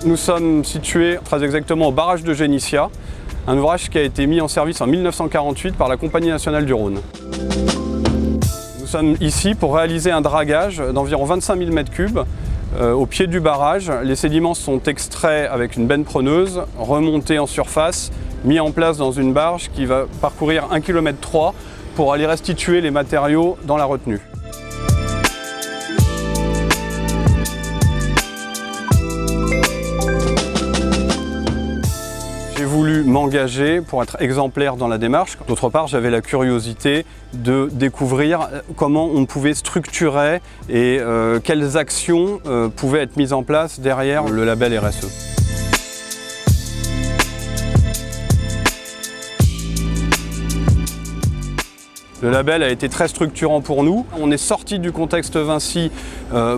Nous sommes situés très exactement au barrage de Génissia, un ouvrage qui a été mis en service en 1948 par la Compagnie nationale du Rhône. Nous sommes ici pour réaliser un dragage d'environ 25 000 m3 au pied du barrage. Les sédiments sont extraits avec une benne preneuse, remontés en surface, mis en place dans une barge qui va parcourir 1,3 km pour aller restituer les matériaux dans la retenue. J'ai voulu m'engager pour être exemplaire dans la démarche. D'autre part, j'avais la curiosité de découvrir comment on pouvait structurer et quelles actions pouvaient être mises en place derrière le label RSE. Le label a été très structurant pour nous. On est sorti du contexte Vinci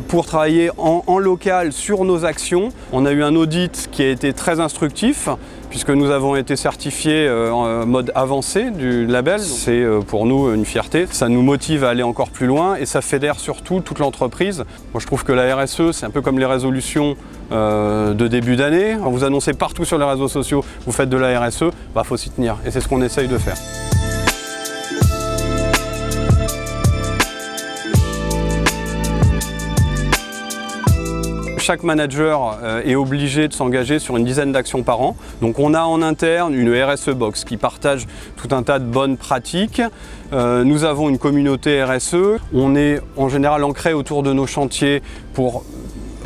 pour travailler en local sur nos actions. On a eu un audit qui a été très instructif puisque nous avons été certifiés en mode avancé du label. C'est pour nous une fierté. Ça nous motive à aller encore plus loin et ça fédère surtout toute l'entreprise. Moi je trouve que la RSE c'est un peu comme les résolutions de début d'année. Vous annoncez partout sur les réseaux sociaux, vous faites de la RSE, faut s'y tenir et c'est ce qu'on essaye de faire. Chaque manager est obligé de s'engager sur une dizaine d'actions par an. Donc on a en interne une RSE Box qui partage tout un tas de bonnes pratiques. Nous avons une communauté RSE. On est en général ancré autour de nos chantiers pour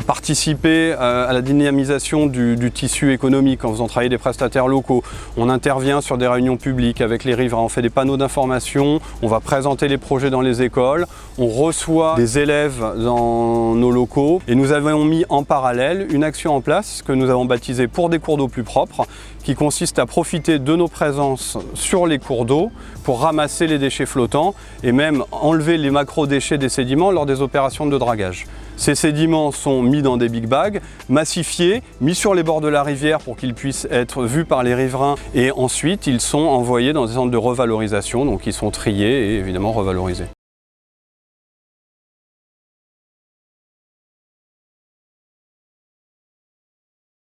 participer à la dynamisation du tissu économique en faisant travailler des prestataires locaux. On intervient sur des réunions publiques avec les riverains, on fait des panneaux d'information, on va présenter les projets dans les écoles, on reçoit des élèves dans nos locaux et nous avons mis en parallèle une action en place que nous avons baptisée Pour des cours d'eau plus propres qui consiste à profiter de nos présences sur les cours d'eau pour ramasser les déchets flottants et même enlever les macro-déchets des sédiments lors des opérations de dragage. Ces sédiments sont mis dans des big bags, massifiés, mis sur les bords de la rivière pour qu'ils puissent être vus par les riverains et ensuite ils sont envoyés dans des centres de revalorisation, donc ils sont triés et évidemment revalorisés.